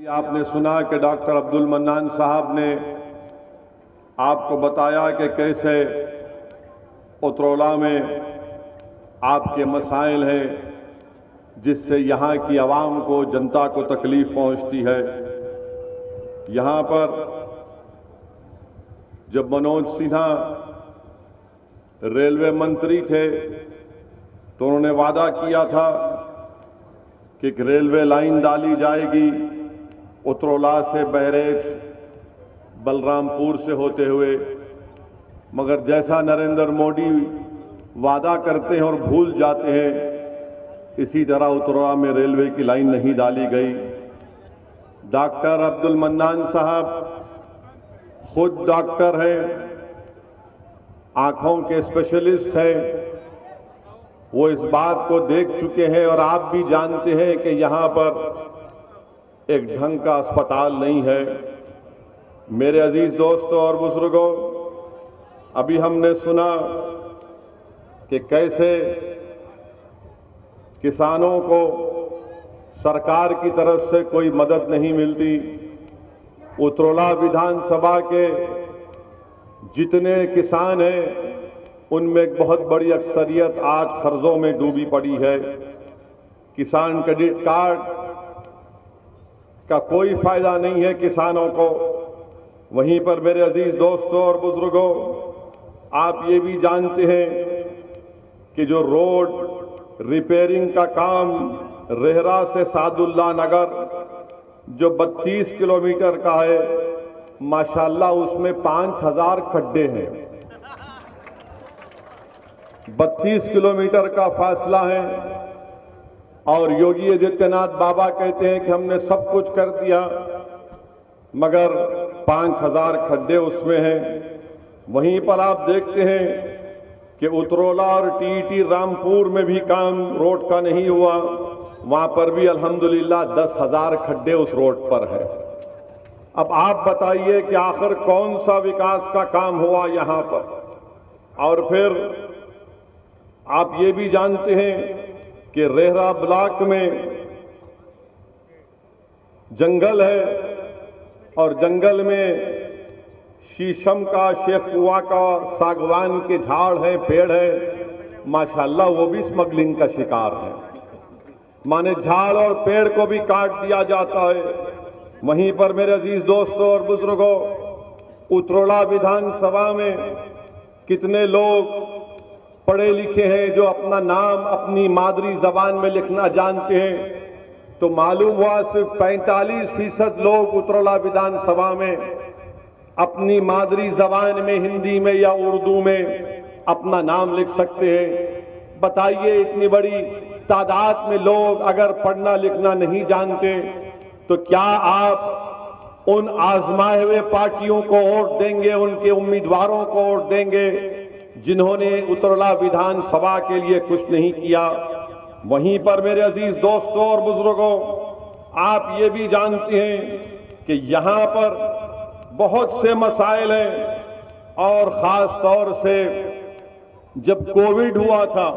आपने सुना कि डॉक्टर अब्दुल मन्नान साहब ने आपको बताया कि कैसे उतरौला में आपके मसाइल हैं जिससे यहाँ की आवाम को, जनता को तकलीफ पहुँचती है। यहाँ पर जब मनोज सिन्हा रेलवे मंत्री थे तो उन्होंने वादा किया था कि एक रेलवे लाइन डाली जाएगी उतरौला से बहरेच बलरामपुर से होते हुए, मगर जैसा नरेंद्र मोदी वादा करते हैं और भूल जाते हैं, इसी तरह उतरौला में रेलवे की लाइन नहीं डाली गई। डॉक्टर अब्दुल मन्नान साहब खुद डॉक्टर हैं, आंखों के स्पेशलिस्ट हैं, वो इस बात को देख चुके हैं और आप भी जानते हैं कि यहां पर एक ढंग का अस्पताल नहीं है। मेरे अजीज दोस्तों और बुजुर्गों, अभी हमने सुना कि कैसे किसानों को सरकार की तरफ से कोई मदद नहीं मिलती। उतरौला विधानसभा के जितने किसान हैं उनमें एक बहुत बड़ी अक्सरियत आज कर्जों में डूबी पड़ी है। किसान क्रेडिट कार्ड का कोई फायदा नहीं है किसानों को। वहीं पर मेरे अजीज दोस्तों और बुजुर्गों, आप ये भी जानते हैं कि जो रोड रिपेयरिंग का काम रेहरा से सादुल्ला नगर जो 32 किलोमीटर का है, माशाल्लाह उसमें 5000 खड्डे हैं। 32 किलोमीटर का फासला है और योगी आदित्यनाथ बाबा कहते हैं कि हमने सब कुछ कर दिया, मगर 5000 खड्डे उसमें हैं। वहीं पर आप देखते हैं कि उतरौला और टीटी रामपुर में भी काम रोड का नहीं हुआ, वहां पर भी अल्हम्दुलिल्लाह 10,000 खड्डे उस रोड पर है। अब आप बताइए कि आखिर कौन सा विकास का काम हुआ यहां पर। और फिर आप ये भी जानते हैं कि रेहरा ब्लॉक में जंगल है और जंगल में शीशम का, शेखुआ का, सागवान के झाड़ है, पेड़ है, माशाल्लाह वो भी स्मगलिंग का शिकार है। माने झाड़ और पेड़ को भी काट दिया जाता है। वहीं पर मेरे अजीज दोस्तों और बुजुर्गों, उतरौला विधानसभा में कितने लोग पढ़े लिखे हैं जो अपना नाम अपनी मादरी जबान में लिखना जानते हैं, तो मालूम हुआ सिर्फ 45% लोग उतरौला विधानसभा में अपनी मादरी जबान में, हिंदी में या उर्दू में अपना नाम लिख सकते हैं। बताइए, इतनी बड़ी तादाद में लोग अगर पढ़ना लिखना नहीं जानते तो क्या आप उन आजमाए हुए पार्टियों को वोट देंगे, उनके उम्मीदवारों को वोट देंगे जिन्होंने उतरौला विधानसभा के लिए कुछ नहीं किया। वहीं पर मेरे अजीज दोस्तों और बुजुर्गों, आप ये भी जानते हैं कि यहां पर बहुत से मसाइल हैं और खास तौर से जब कोविड हुआ था,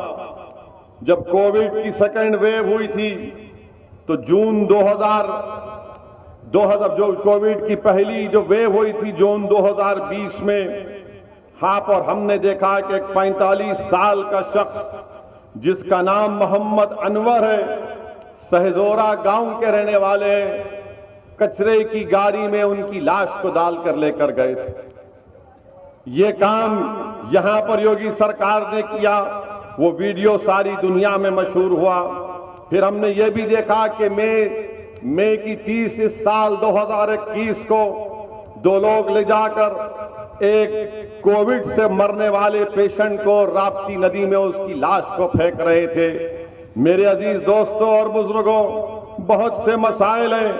जब कोविड की सेकेंड वेव हुई थी तो जून 2000 जो कोविड की पहली जो वेव हुई थी जून 2020 में, हाँ, पर हमने देखा कि एक 45 साल का शख्स जिसका नाम मोहम्मद अनवर है, सहजोरा गांव के रहने वाले हैं, कचरे की गाड़ी में उनकी लाश को डालकर लेकर गए थे। ये काम यहां पर योगी सरकार ने किया, वो वीडियो सारी दुनिया में मशहूर हुआ। फिर हमने ये भी देखा कि मई की 30 इस साल 2021 को 2 लोग ले जाकर एक कोविड से मरने वाले पेशेंट को राप्ती नदी में उसकी लाश को फेंक रहे थे। मेरे अजीज दोस्तों और बुजुर्गों, बहुत से मसाइल हैं।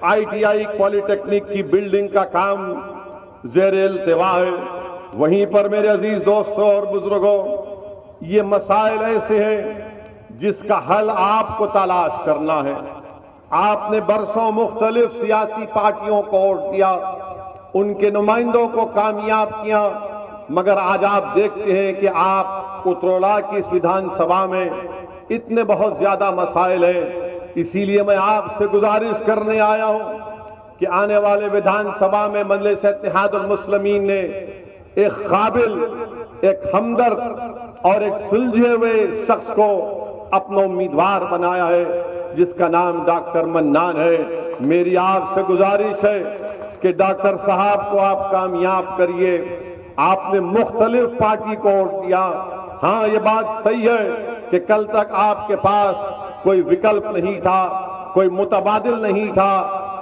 ITI पॉलिटेक्निक की बिल्डिंग का काम ज़ेर-ए-इल्तिवा है। वहीं पर मेरे अजीज दोस्तों और बुजुर्गों, ये मसाइल ऐसे हैं जिसका हल आपको तलाश करना है। आपने बरसों मुख्तलिफ सियासी पार्टियों को वोट दिया, उनके नुमाइंदों को कामयाब किया, मगर आज आप देखते हैं कि आप उतरौला की इस विधानसभा में इतने बहुत ज्यादा मसाइल हैं इसीलिए मैं आपसे गुजारिश करने आया हूं कि आने वाले विधानसभा में मजलिस इत्तेहादुल मुस्लिमीन ने एक काबिल, एक हमदर्द और एक सुलझे हुए शख्स को अपना उम्मीदवार बनाया है, जिसका नाम डॉक्टर मन्नान है। मेरी आपसे गुजारिश है कि डॉक्टर साहब को आप कामयाब करिए। आपने मुख्तलिफ पार्टी को वोट दिया। हाँ, ये बात सही है कि कल तक आपके पास कोई विकल्प नहीं था, कोई मुतबादिल नहीं था।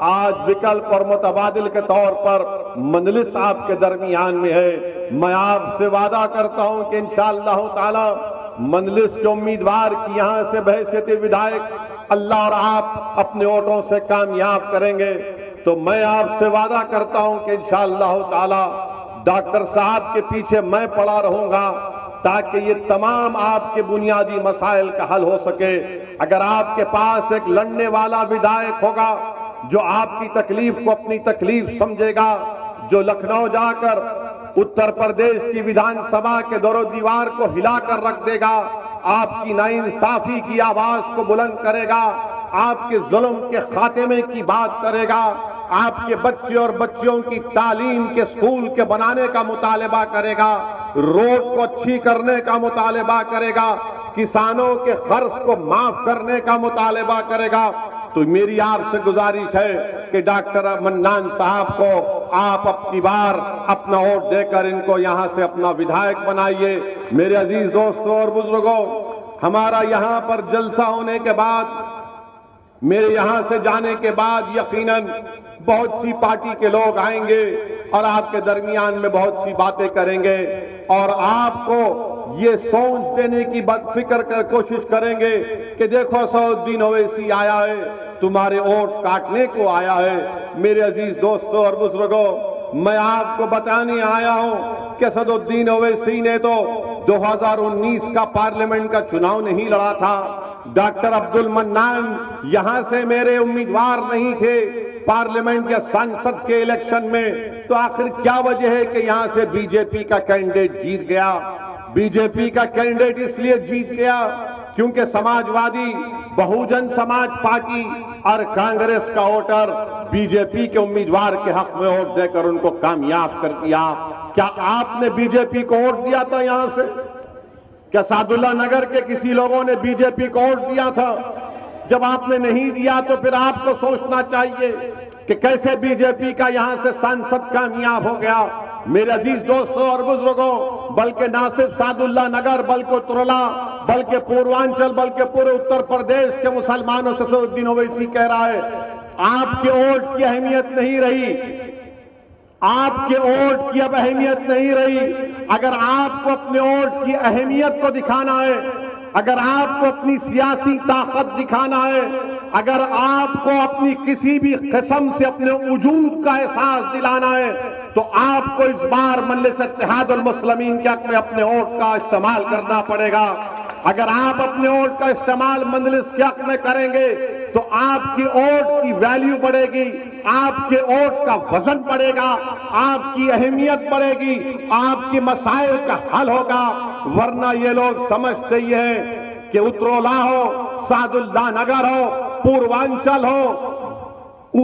आज विकल्प और मुतबादिल के तौर पर मजलिस आपके दरमियान में है। मैं आपसे वादा करता हूं कि इंशाअल्लाह ताला मजलिस के उम्मीदवार की यहां से बहैसियत विधायक अल्लाह और आप अपने वोटों से कामयाब करेंगे। तो मैं आपसे वादा करता हूं कि इंशाअल्लाह ताला डॉक्टर साहब के पीछे मैं पड़ा रहूंगा, ताकि ये तमाम आपके बुनियादी मसाइल का हल हो सके। अगर आपके पास एक लड़ने वाला विधायक होगा जो आपकी तकलीफ को अपनी तकलीफ समझेगा, जो लखनऊ जाकर उत्तर प्रदेश की विधानसभा के दरो दीवार को हिलाकर रख देगा, आपकी नाइंसाफी की आवाज को बुलंद करेगा, आपके जुल्म के खात्मे की बात करेगा, आपके बच्चे और बच्चियों की तालीम के स्कूल के बनाने का मुतालबा करेगा, रोड को अच्छी करने का मुतालबा करेगा, किसानों के कर्ज को माफ करने का मुतालबा करेगा, तो मेरी आपसे गुजारिश है कि डॉक्टर मन्नान साहब को आप अपनी बार अपना वोट देकर इनको यहां से अपना विधायक बनाइए। मेरे अजीज दोस्तों और बुजुर्गों, हमारा यहां पर जलसा होने के बाद, मेरे यहां से जाने के बाद यकीनन बहुत सी पार्टी के लोग आएंगे और आपके दरमियान में बहुत सी बातें करेंगे और आपको ये सोच देने की फिक्र कर कोशिश करेंगे कि देखो सऊद्दीन ओवैसी आया है, तुम्हारे वोट काटने को आया है। मेरे अजीज दोस्तों और बुजुर्गों, मैं आपको बताने आया हूं कि सऊद्दीन ओवैसी ने तो 2019 का पार्लियामेंट का चुनाव नहीं लड़ा था। डॉक्टर अब्दुल मन्नान यहां से मेरे उम्मीदवार नहीं थे पार्लियामेंट या संसद के इलेक्शन में, तो आखिर क्या वजह है कि यहां से बीजेपी का कैंडिडेट जीत गया? बीजेपी का कैंडिडेट इसलिए जीत गया क्योंकि समाजवादी, बहुजन समाज पार्टी और कांग्रेस का वोटर बीजेपी के उम्मीदवार के हक में वोट देकर उनको कामयाब कर दिया। क्या आपने बीजेपी को वोट दिया था यहां से? क्या सादुल्ला नगर के किसी लोगों ने बीजेपी को वोट दिया था? जब आपने नहीं दिया तो फिर आपको सोचना चाहिए कि कैसे बीजेपी का यहां से सांसद कामयाब हो गया। मेरे अजीज दोस्तों और बुजुर्गों, बल्कि ना सिर्फ सादुल्ला नगर, बल्कि तुरला, बल्कि पूर्वांचल, बल्कि पूरे उत्तर प्रदेश के मुसलमानों से सऊद्दीन ओवैसी कह रहा है, आपके वोट की अहमियत नहीं रही, आपके वोट की अब अहमियत नहीं रही। अगर आपको अपने वोट की अहमियत को दिखाना है, अगर आपको अपनी सियासी ताकत दिखाना है, अगर आपको अपनी किसी भी किस्म से अपने वजूद का एहसास दिलाना है, तो आपको इस बार मजलिस इत्तेहादुल मुस्लिमीन के हक में अपने वोट का इस्तेमाल करना पड़ेगा। अगर आप अपने वोट का इस्तेमाल मजलिस के हक में करेंगे तो आपकी वोट की वैल्यू बढ़ेगी, आपके वोट का वजन बढ़ेगा, आपकी अहमियत बढ़ेगी, आपकी मसाइल का हल होगा। वरना ये लोग समझते ही हैं कि उत्तरोला हो, सादुल्ला नगर हो, पूर्वांचल हो,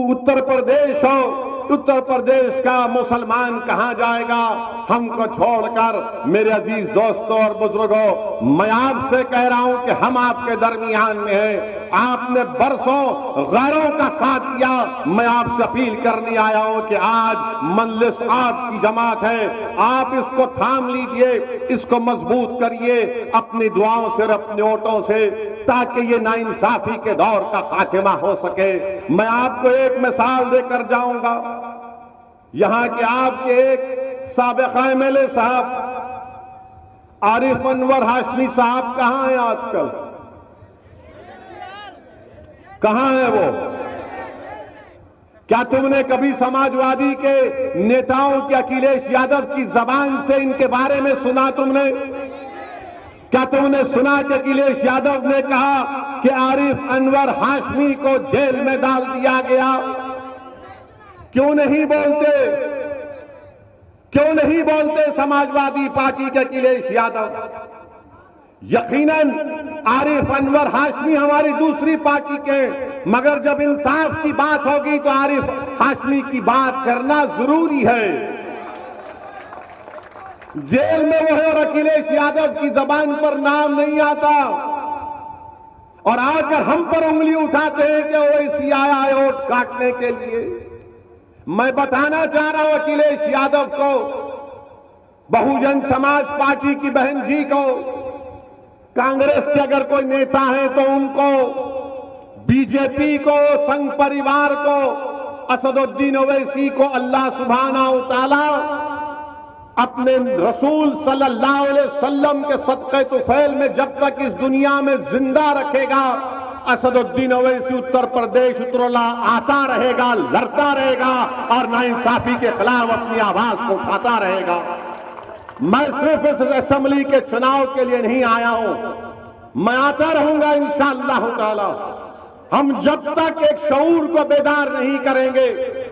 उत्तर प्रदेश हो, उत्तर प्रदेश का मुसलमान कहां जाएगा हमको छोड़कर। मेरे अजीज दोस्तों और बुजुर्गों, मैं आपसे कह रहा हूं कि हम आपके दरमियान में हैं। आपने बरसों गैरों का साथ दिया। मैं आपसे अपील करने आया हूं कि आज मजलिस आपकी जमात है, आप इसको थाम लीजिए, इसको मजबूत करिए अपनी दुआओं से और अपने वोटों से, ताकि ये नाइंसाफी के दौर का खात्मा हो सके। मैं आपको एक मिसाल देकर जाऊंगा। यहां के आपके एक साबिक एमएलए साहब आरिफ अनवर हाशमी साहब कहां हैं आजकल? कहां है वो? क्या तुमने कभी समाजवादी के नेताओं के अखिलेश यादव की जबान से इनके बारे में सुना? क्या तुमने सुना कि अखिलेश यादव ने कहा कि आरिफ अनवर हाशमी को जेल में डाल दिया गया? क्यों नहीं बोलते? क्यों नहीं बोलते समाजवादी पार्टी के अखिलेश यादव? यकीनन आरिफ अनवर हाशमी हमारी दूसरी पार्टी के, मगर जब इंसाफ की बात होगी तो आरिफ हाशमी की बात करना जरूरी है। जेल में वो है और अखिलेश यादव की जबान पर नाम नहीं आता, और आकर हम पर उंगली उठाते हैं कि ओवैसी आया है वोट काटने के लिए। मैं बताना चाह रहा हूं अखिलेश यादव को, बहुजन समाज पार्टी की बहन जी को, कांग्रेस के अगर कोई नेता है तो उनको, बीजेपी को, संघ परिवार को, असदुद्दीन ओवैसी को अल्लाह सुब्हाना व तआला अपने रसूल सल्लल्लाहु अलैहि वसल्लम के सदक़े तुफैल में जब तक इस दुनिया में जिंदा रखेगा, असदुद्दीन ओवैसी उत्तर प्रदेश उतरला आता रहेगा, लड़ता रहेगा और नाइंसाफी के खिलाफ अपनी आवाज को उठाता रहेगा। मैं सिर्फ इस असेंबली के चुनाव के लिए नहीं आया हूं, मैं आता रहूंगा इंशाअल्लाह ताला। हम जब तक एक शऊर को बेदार नहीं करेंगे,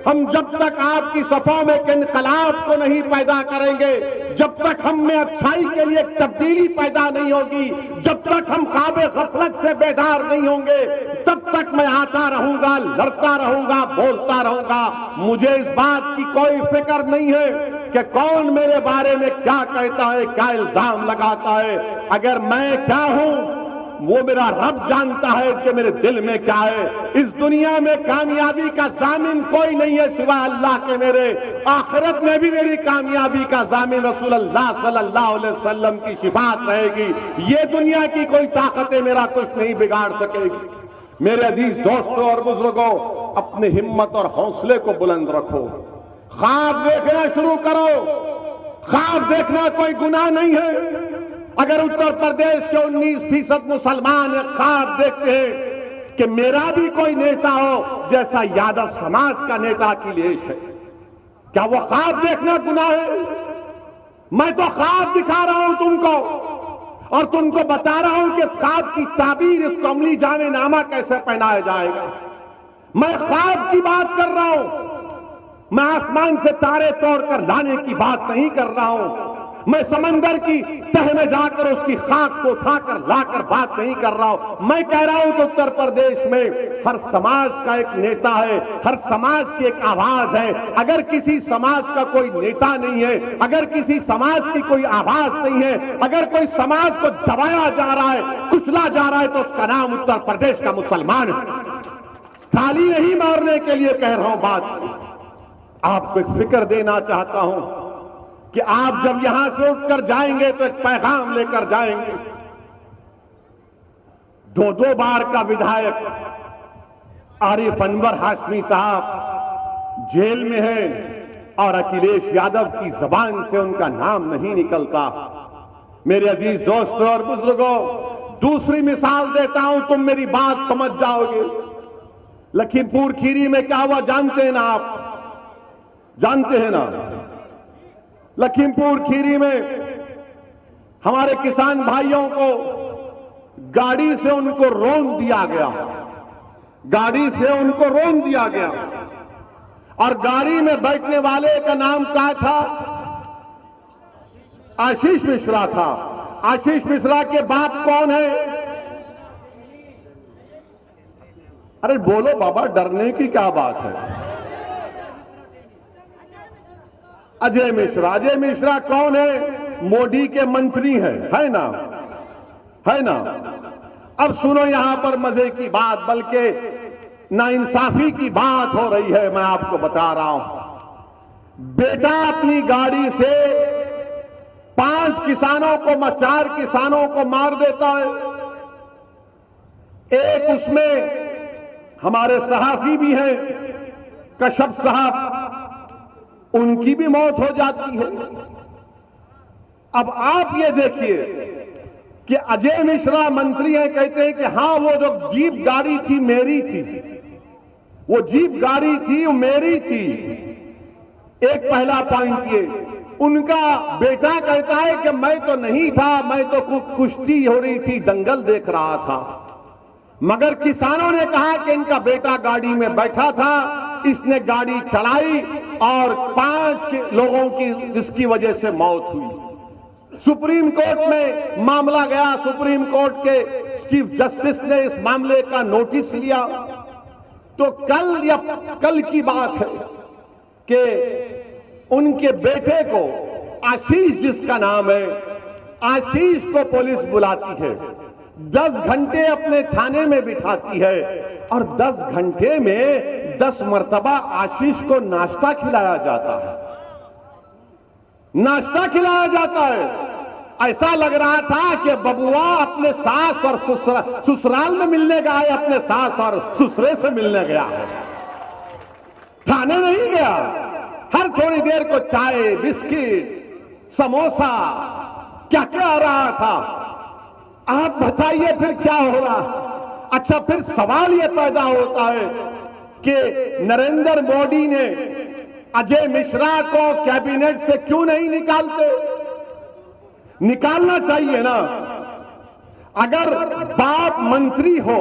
हम जब तक आपकी सफों में एक इनकलाब को नहीं पैदा करेंगे, जब तक हम में अच्छाई के लिए एक तब्दीली पैदा नहीं होगी, जब तक हम ख्वाबे गफलत से बेदार नहीं होंगे, तब तक मैं आता रहूंगा, लड़ता रहूंगा, बोलता रहूंगा। मुझे इस बात की कोई फिक्र नहीं है कि कौन मेरे बारे में क्या कहता है, क्या इल्जाम लगाता है। अगर मैं क्या हूं वो मेरा रब जानता है कि मेरे दिल में क्या है। इस दुनिया में कामयाबी का जामिन कोई नहीं है सिवा अल्लाह के मेरे। आखिरत में भी मेरी कामयाबी का जामिन रसूलुल्लाह सल्लल्लाहु अलैहि वसल्लम की शिफात रहेगी। ये दुनिया की कोई ताकतें मेरा कुछ नहीं बिगाड़ सकेगी। मेरे अजीज दोस्तों और बुजुर्गों, अपनी हिम्मत और हौसले को बुलंद रखो, ख्वाब देखना शुरू करो। ख्वाब देखना कोई गुनाह नहीं है। अगर उत्तर प्रदेश के 19% मुसलमान एक ख्वाब देखते हैं कि मेरा भी कोई नेता हो जैसा यादव समाज का नेता अखिलेश है, क्या वो ख्वाब देखना गुनाह है? मैं तो ख्वाब दिखा रहा हूं तुमको और तुमको बता रहा हूं कि इस ख्वाब की ताबीर, इसको अमली जामेनामा कैसे पहनाया जाएगा। मैं ख्वाब की बात कर रहा हूं, मैं आसमान से तारे तोड़कर लाने की बात नहीं कर रहा हूं। मैं समंदर की तह में जाकर उसकी खाक को उठाकर लाकर बात नहीं कर रहा हूं। मैं कह रहा हूं कि उत्तर प्रदेश में हर समाज का एक नेता है, हर समाज की एक आवाज है। अगर किसी समाज का कोई नेता नहीं है, अगर किसी समाज की कोई आवाज नहीं है, अगर कोई समाज को दबाया जा रहा है, कुचला जा रहा है, तो उसका नाम उत्तर प्रदेश का मुसलमान है। ताली नहीं मारने के लिए कह रहा हूं बात। आपको एक फिक्र देना चाहता हूं कि आप जब यहां से उठकर जाएंगे तो एक पैगाम लेकर जाएंगे। 2 बार का विधायक आरिफ अनवर हाशमी साहब जेल में है और अखिलेश यादव की जबान से उनका नाम नहीं निकलता। मेरे अजीज दोस्तों और बुजुर्गों, दूसरी मिसाल देता हूं, तुम मेरी बात समझ जाओगे। लखीमपुर खीरी में क्या हुआ जानते हैं ना आप? जानते हैं ना? लखीमपुर खीरी में हमारे किसान भाइयों को गाड़ी से उनको रोन दिया गया, गाड़ी से उनको रोन दिया गया। और गाड़ी में बैठने वाले का नाम क्या था? आशीष मिश्रा था। आशीष मिश्रा के बाप कौन है? अरे बोलो बाबा, डरने की क्या बात है? अजय मिश्रा। अजय मिश्रा कौन है? मोदी के मंत्री है ना? है ना? अब सुनो यहां पर मजे की बात, बल्कि नाइंसाफी की बात हो रही है। मैं आपको बता रहा हूं, बेटा अपनी गाड़ी से 5 किसानों को, 4 किसानों को मार देता है। एक उसमें हमारे सहाफी भी हैं, कश्यप साहब, उनकी भी मौत हो जाती है। अब आप ये देखिए कि अजय मिश्रा मंत्री हैं, कहते हैं कि हां वो जो जीप गाड़ी थी मेरी थी, वो जीप गाड़ी थी वो मेरी थी। एक पहला पॉइंट ये। उनका बेटा कहता है कि मैं तो नहीं था, मैं तो कुश्ती हो रही थी, दंगल देख रहा था। मगर किसानों ने कहा कि इनका बेटा गाड़ी में बैठा था, इसने गाड़ी चलाई और 5 लोगों की इसकी वजह से मौत हुई। सुप्रीम कोर्ट में मामला गया, सुप्रीम कोर्ट के चीफ जस्टिस ने इस मामले का नोटिस लिया। तो कल की बात है कि उनके बेटे को, आशीष जिसका नाम है, आशीष को पुलिस बुलाती है, 10 घंटे अपने थाने में बिठाती है और 10 घंटे में 10 मर्तबा आशीष को नाश्ता खिलाया जाता है, नाश्ता खिलाया जाता है। ऐसा लग रहा था कि बबुआ अपने सास और ससुराल में मिलने गया है, अपने सास और ससुरे से मिलने गया है, थाने नहीं गया। हर थोड़ी देर को चाय, बिस्किट, समोसा, क्या क्या आ रहा था। आप बताइए फिर क्या हो रहा। अच्छा, फिर सवाल यह पैदा होता है कि नरेंद्र मोदी ने अजय मिश्रा को कैबिनेट से क्यों नहीं निकालते? निकालना चाहिए ना। अगर बाप मंत्री हो,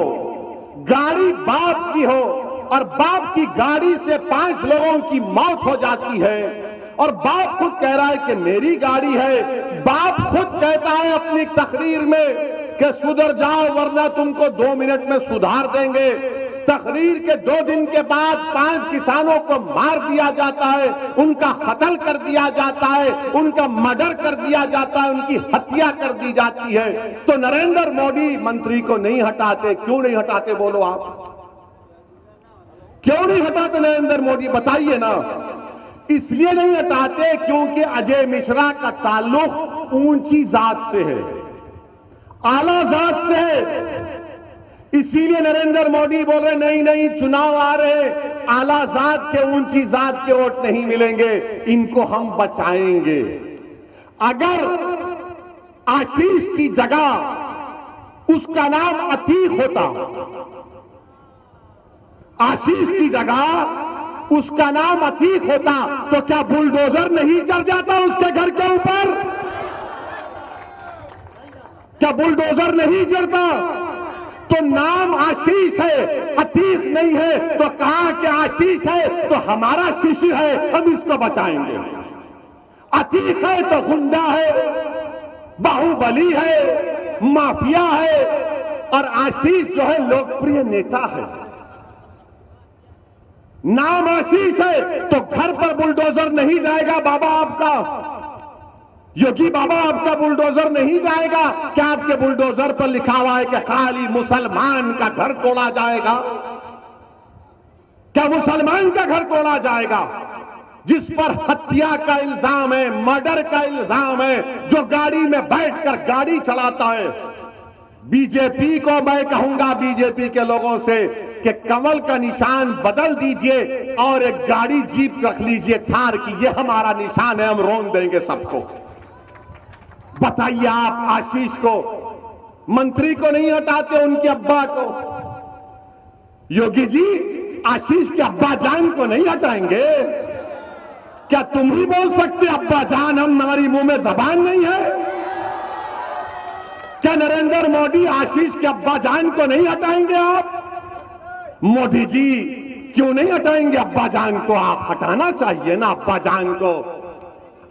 गाड़ी बाप की हो और बाप की गाड़ी से 5 लोगों की मौत हो जाती है और बाप खुद कह रहा है कि मेरी गाड़ी है, बाप खुद कहता है अपनी तकरीर में कि सुधर जाओ वरना तुमको 2 मिनट में सुधार देंगे। तकरीर के 2 दिन के बाद 5 किसानों को मार दिया जाता है, उनका कत्ल कर दिया जाता है, उनका मर्डर कर दिया जाता है, उनकी हत्या कर दी जाती है। तो नरेंद्र मोदी मंत्री को नहीं हटाते। क्यों नहीं हटाते बोलो आप? क्यों नहीं हटाते नरेंद्र मोदी? बताइए ना। इसलिए नहीं हटाते क्योंकि अजय मिश्रा का ताल्लुक ऊंची जात से है, आला जात से है। इसीलिए नरेंद्र मोदी बोल रहे नहीं नहीं, चुनाव आ रहे, आला जात के, ऊंची जात के वोट नहीं मिलेंगे, इनको हम बचाएंगे। अगर आशीष की जगह उसका नाम अतीक होता, आशीष की जगह उसका नाम अतीक होता, तो क्या बुलडोजर नहीं चढ़ जाता उसके घर के ऊपर? क्या बुलडोजर नहीं चढ़ता? तो नाम आशीष है, अतीक नहीं है, तो कहा कि आशीष है तो हमारा शिष्य है, हम इसको बचाएंगे। अतीक है तो गुंडा है, बाहुबली है, माफिया है, और आशीष जो है लोकप्रिय नेता है। नाम आशीष है तो घर पर बुलडोजर नहीं जाएगा बाबा आपका, योगी बाबा आपका बुलडोजर नहीं जाएगा। क्या आपके बुलडोजर पर लिखा हुआ है कि खाली मुसलमान का घर तोड़ा जाएगा? क्या मुसलमान का घर तोड़ा जाएगा जिस पर हत्या का इल्जाम है, मर्डर का इल्जाम है, जो गाड़ी में बैठकर गाड़ी चलाता है? बीजेपी को मैं कहूंगा, बीजेपी के लोगों से, कि कमल का निशान बदल दीजिए और एक गाड़ी जीप रख लीजिए थार की, ये हमारा निशान है, हम रोन देंगे सबको। बताइए आप आशीष को, मंत्री को नहीं हटाते, उनके अब्बा को? योगी जी आशीष के अब्बा जान को नहीं हटाएंगे? क्या तुम ही बोल सकते अब्बा जान? हम, हमारी मुंह में जबान नहीं है? क्या नरेंद्र मोदी आशीष के अब्बा जान को नहीं हटाएंगे आप? मोदी जी क्यों नहीं हटाएंगे अब्बा जान को? आप हटाना चाहिए ना अब्बा जान को।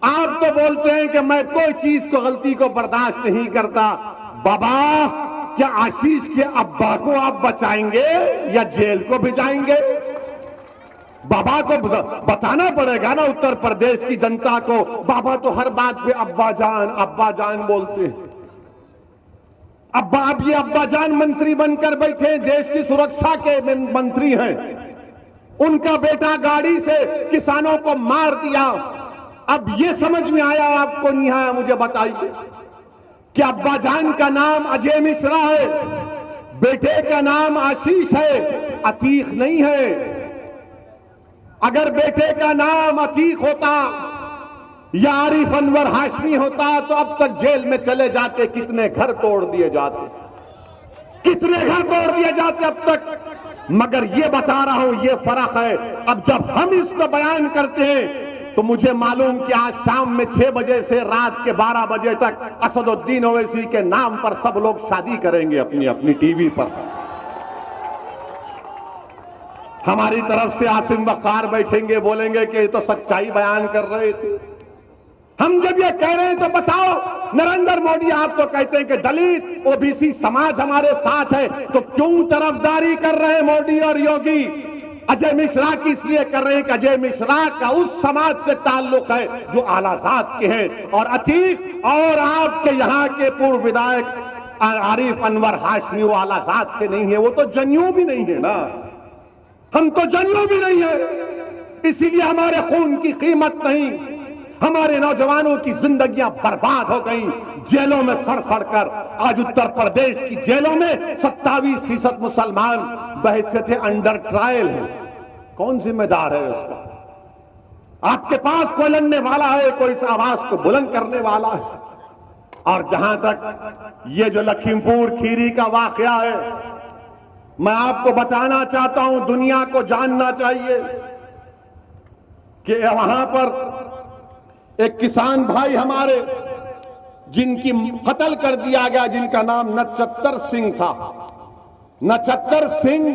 आप तो बोलते हैं कि मैं कोई चीज को, गलती को बर्दाश्त नहीं करता। बाबा, क्या आशीष के अब्बा को आप बचाएंगे या जेल को भिजाएंगे? बाबा को बताना पड़ेगा ना उत्तर प्रदेश की जनता को। बाबा तो हर बात पे अब्बा जान बोलते हैं। अब्बा, अब ये अब्बा जान मंत्री बनकर बैठे हैं, देश की सुरक्षा के मंत्री हैं। उनका बेटा गाड़ी से किसानों को मार दिया। अब ये समझ में आया आपको, नहीं आया? मुझे बताइए कि अब्बा जान का नाम अजय मिश्रा है, बेटे का नाम आशीष है, अतीक नहीं है। अगर बेटे का नाम अतीक होता या आरिफ अनवर हाशमी होता तो अब तक जेल में चले जाते। कितने घर तोड़ दिए जाते, कितने घर तोड़ दिए जाते अब तक। मगर ये बता रहा हूं, ये फर्क है। अब जब हम इसको बयान करते हैं तो मुझे मालूम कि आज शाम में 6 बजे से रात के 12 बजे तक असदुद्दीन ओवैसी के नाम पर सब लोग शादी करेंगे अपनी अपनी टीवी पर। हमारी तरफ से आसिम वक़ार बैठेंगे, बोलेंगे कि ये तो सच्चाई बयान कर रहे थे। हम जब ये कह रहे हैं तो बताओ, नरेंद्र मोदी आप तो कहते हैं कि दलित ओबीसी समाज हमारे साथ है, तो क्यों तरफदारी कर रहे हैं मोदी और योगी अजय मिश्रा की? इसलिए कर रहे हैं कि अजय मिश्रा का उस समाज से ताल्लुक है जो आलाजाद के हैं, और अतीक और आपके यहां के पूर्व विधायक आरिफ अनवर हाशमी वो आलाजाद के नहीं है, वो तो जनेऊ भी नहीं है ना, हम तो जनेऊ भी नहीं है। इसीलिए हमारे खून की कीमत नहीं, हमारे नौजवानों की जिंदगियां बर्बाद हो गई, जेलों में सड़ सड़ कर। आज उत्तर प्रदेश की जेलों में 27% मुसलमान बहैसियत अंडर ट्रायल है। कौन जिम्मेदार है उसका? आपके पास कोई लड़ने वाला है, कोई इस आवाज को बुलंद करने वाला है? और जहां तक ये जो लखीमपुर खीरी का वाकया है, मैं आपको बताना चाहता हूं, दुनिया को जानना चाहिए कि वहां पर एक किसान भाई हमारे जिनकी कत्ल कर दिया गया, जिनका नाम नक्षत्र सिंह था। नक्षत्र सिंह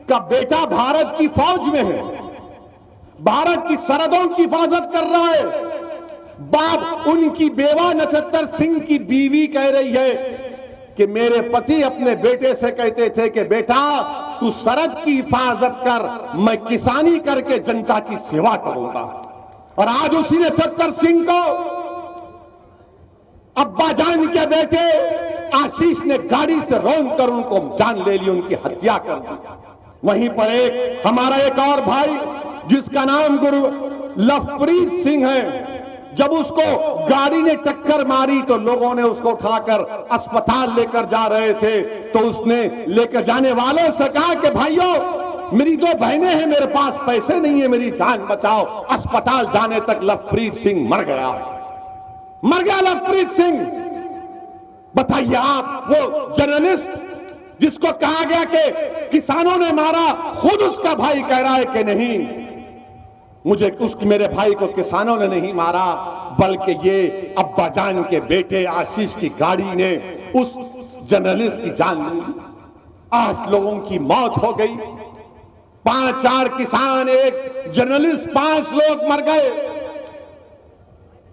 का बेटा भारत की फौज में है, भारत की सरहदों की हिफाजत कर रहा है। बाप उनकी बेवा नक्षत्र सिंह की बीवी कह रही है कि मेरे पति अपने बेटे से कहते थे कि बेटा तू सरहद की हिफाजत कर, मैं किसानी करके जनता की सेवा करूंगा। और आज उसी नक्षत्र सिंह को अब्बा जान के बेटे आशीष ने गाड़ी से रौंद कर उनको जान ले ली, उनकी हत्या कर दी। वहीं पर एक हमारा एक और भाई जिसका नाम गुरु लवप्रीत सिंह है, जब उसको गाड़ी ने टक्कर मारी तो लोगों ने उसको उठाकर अस्पताल लेकर जा रहे थे, तो उसने लेकर जाने वालों से कहा कि भाइयों मेरी 2 बहनें हैं, मेरे पास पैसे नहीं है, मेरी जान बचाओ। अस्पताल जाने तक लवप्रीत सिंह मर गया लवप्रीत सिंह। बताइए आप, वो जर्नलिस्ट जिसको कहा गया कि किसानों ने मारा, खुद उसका भाई कह रहा है कि नहीं, मेरे भाई को किसानों ने नहीं मारा, बल्कि ये अब्बा जान के बेटे आशीष की गाड़ी ने उस जर्नलिस्ट की जान ली। 8 लोगों की मौत हो गई, 5-4 किसान, एक जर्नलिस्ट, 5 लोग मर गए।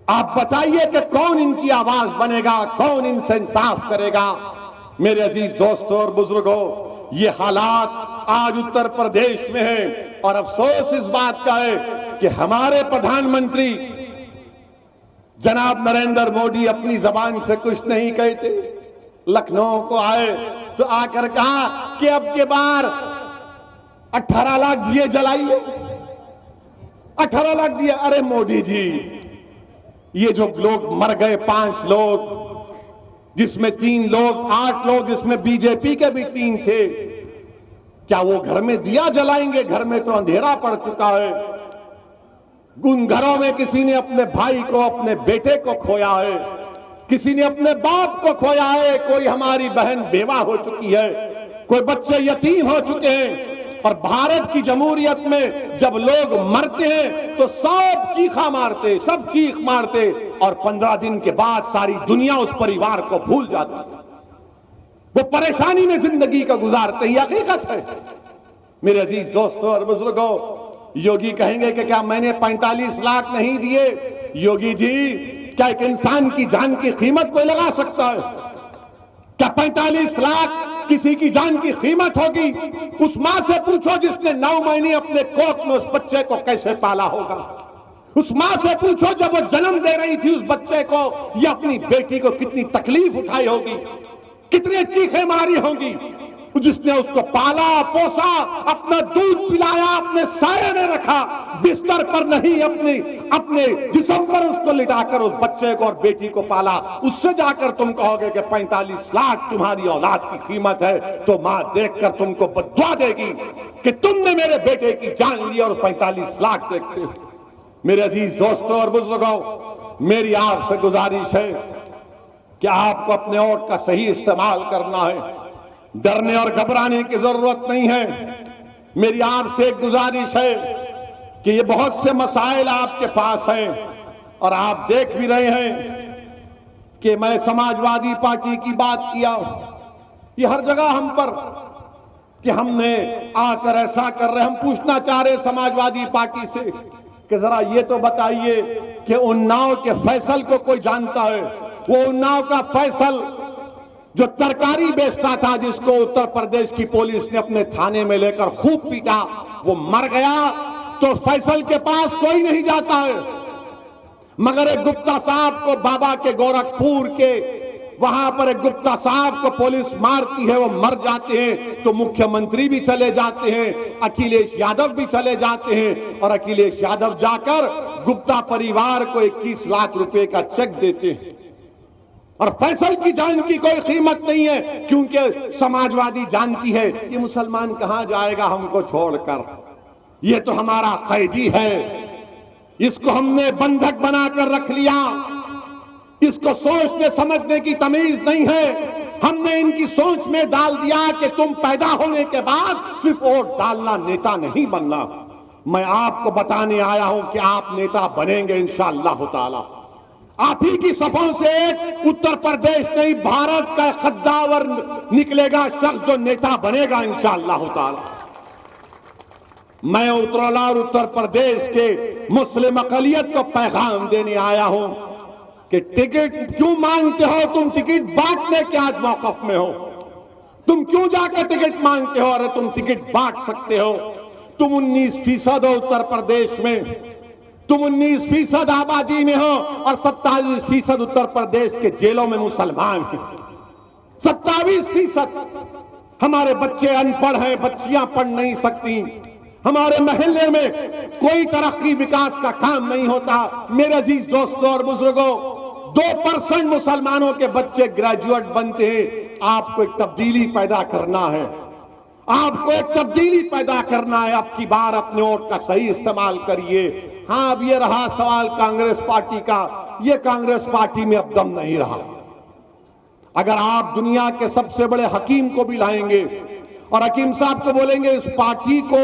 आप बताइए कि कौन इनकी आवाज बनेगा, कौन इनसे इंसाफ करेगा? मेरे अजीज दोस्तों और बुजुर्गों, ये हालात आज उत्तर प्रदेश में है, और अफसोस इस बात का है कि हमारे प्रधानमंत्री जनाब नरेंद्र मोदी अपनी जबान से कुछ नहीं कहते। लखनऊ को आए तो आकर कहा कि अब के बार 18 लाख दिए जलाइए, 18 लाख दिए। अरे मोदी जी, ये जो लोग मर गए, 5 लोग जिसमें 3 लोग, 8 लोग जिसमें बीजेपी के भी 3 थे, क्या वो घर में दिया जलाएंगे? घर में तो अंधेरा पड़ चुका है। उन घरों में किसी ने अपने भाई को, अपने बेटे को खोया है, किसी ने अपने बाप को खोया है, कोई हमारी बहन बेवा हो चुकी है, कोई बच्चे यतीम हो चुके हैं। और भारत की जमहूरियत में जब लोग मरते हैं तो सब चीखा मारते, सब चीख मारते, और 15 दिन के बाद सारी दुनिया उस परिवार को भूल जाती, वो परेशानी में जिंदगी का गुजारते ही। हकीकत है मेरे अजीज दोस्तों और बुजुर्गों। योगी कहेंगे कि क्या मैंने 45 लाख नहीं दिए? योगी जी, क्या एक इंसान की जान की कीमत कोई लगा सकता है? क्या 45 लाख किसी की जान की कीमत होगी? उस मां से पूछो जिसने 9 महीने अपने कोख में उस बच्चे को कैसे पाला होगा। उस मां से पूछो जब वो जन्म दे रही थी उस बच्चे को या अपनी बेटी को कितनी तकलीफ उठाई होगी, कितने चीखें मारी होंगी। जिसने उसको पाला पोसा, अपना दूध पिलाया, अपने साये में रखा, बिस्तर पर नहीं, अपने जिस्म पर उसको लिटाकर उस बच्चे को और बेटी को पाला, उससे जाकर तुम कहोगे कि 45 लाख तुम्हारी औलाद की कीमत है, तो मां देखकर तुमको बद्दुआ देगी कि तुमने मेरे बेटे की जान ली और 45 लाख देखते हो। मेरे अजीज दोस्तों और बुजुर्गों, मेरी आपसे गुजारिश है कि आपको अपने वोट का सही इस्तेमाल करना है, डरने और घबराने की जरूरत नहीं है। मेरी आपसे एक गुजारिश है कि ये बहुत से मसाइल आपके पास हैं और आप देख भी रहे हैं कि मैं समाजवादी पार्टी की बात किया, ये हर जगह हम पर कि हमने आकर ऐसा कर रहे, हम पूछना चाह रहे समाजवादी पार्टी से कि जरा ये तो बताइए कि उन्नाव के फैसल को कोई जानता है? वो उन्नाव का फैसल जो तरकारी बेचता था, जिसको उत्तर प्रदेश की पुलिस ने अपने थाने में लेकर खूब पीटा, वो मर गया तो फैसल के पास कोई नहीं जाता है। मगर एक गुप्ता साहब को बाबा के गोरखपुर के वहां पर एक गुप्ता साहब को पुलिस मारती है, वो मर जाते हैं तो मुख्यमंत्री भी चले जाते हैं, अखिलेश यादव भी चले जाते हैं और अखिलेश यादव जाकर गुप्ता परिवार को 21 लाख रुपए का चेक देते हैं। और फैसल की जान की कोई कीमत नहीं है, क्योंकि समाजवादी जानती है ये मुसलमान कहां जाएगा हमको छोड़कर, ये तो हमारा कैदी है, इसको हमने बंधक बनाकर रख लिया, इसको सोचने समझने की तमीज नहीं है, हमने इनकी सोच में डाल दिया कि तुम पैदा होने के बाद सिर्फ वोट डालना, नेता नहीं बनना। मैं आपको बताने आया हूं कि आप नेता बनेंगे इंशाअल्लाह ताला। आप ही की सफों से एक उत्तर प्रदेश नहीं भारत का कद्दावर निकलेगा शख्स जो नेता बनेगा इंशाअल्लाह ताला। मैं उत्तरला और उत्तर प्रदेश के मुस्लिम अकलियत को पैगाम देने आया हूं कि टिकट क्यों मांगते हो? तुम टिकट बांटने के आज मौकफ में हो, तुम क्यों जाकर टिकट मांगते हो? अरे तुम टिकट बांट सकते हो। तुम 19% हो उत्तर प्रदेश में, तुम 19% आबादी में हो और 27% उत्तर प्रदेश के जेलों में मुसलमान हैं। 27% हमारे बच्चे अनपढ़ हैं, बच्चियां पढ़ नहीं सकती, हमारे महल्ले में कोई तरक्की विकास का काम नहीं होता। मेरे अजीज दोस्तों और बुजुर्गों, 2% मुसलमानों के बच्चे ग्रेजुएट बनते हैं। आपको एक तब्दीली पैदा करना है, आपको एक तब्दीली पैदा करना है। अब की बार अपने वोट का सही इस्तेमाल करिए। हाँ, अब ये रहा सवाल कांग्रेस पार्टी का, ये कांग्रेस पार्टी में अब दम नहीं रहा। अगर आप दुनिया के सबसे बड़े हकीम को भी लाएंगे और हकीम साहब को बोलेंगे इस पार्टी को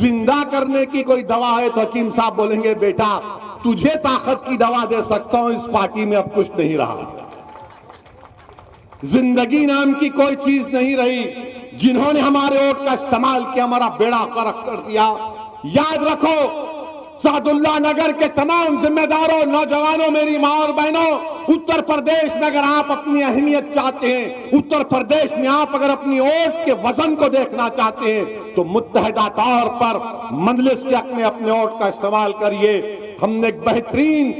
जिंदा करने की कोई दवा है, तो हकीम साहब बोलेंगे बेटा तुझे ताकत की दवा दे सकता हूं, इस पार्टी में अब कुछ नहीं रहा, जिंदगी नाम की कोई चीज नहीं रही। जिन्होंने हमारे वोट का इस्तेमाल किया, हमारा बेड़ा गर्क कर दिया। याद रखो, सादुल्ला नगर के तमाम जिम्मेदारों, नौजवानों, मेरी मां और बहनों, उत्तर प्रदेश में अगर आप अपनी अहमियत चाहते हैं, उत्तर प्रदेश में आप अगर अपनी वोट के वजन को देखना चाहते हैं, तो मुत्तहिदा तौर पर मजलिस के हक में अपने वोट का इस्तेमाल करिए। हमने एक बेहतरीन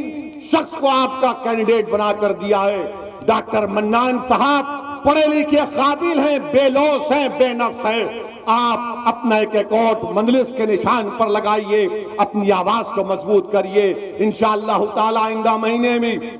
शख्स को आपका कैंडिडेट बनाकर दिया है। डॉक्टर मन्नान साहब पढ़े लिखे, काबिल हैं, बेलोस हैं, बेनफ्स हैं। आप अपना एक वोट मजलिस के निशान पर लगाइए, अपनी आवाज को मजबूत करिए। इंशाअल्लाह ताला आइंदा महीने में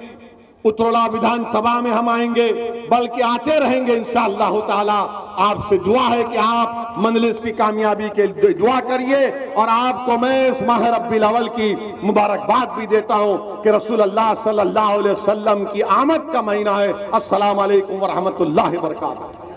उत्तरला विधानसभा में हम आएंगे, बल्कि आते रहेंगे इंशाअल्लाह ताला। आपसे दुआ है कि आप मजलिस की कामयाबी के लिए दुआ करिए और आपको मैं इस माह रब्बिल अव्वल की मुबारकबाद भी देता हूं कि रसूलुल्लाह सल्लल्लाहु अलैहि वसल्लम की आमद का महीना है। अस्सलाम वालेकुम व रहमतुल्लाहि व बरकातहू।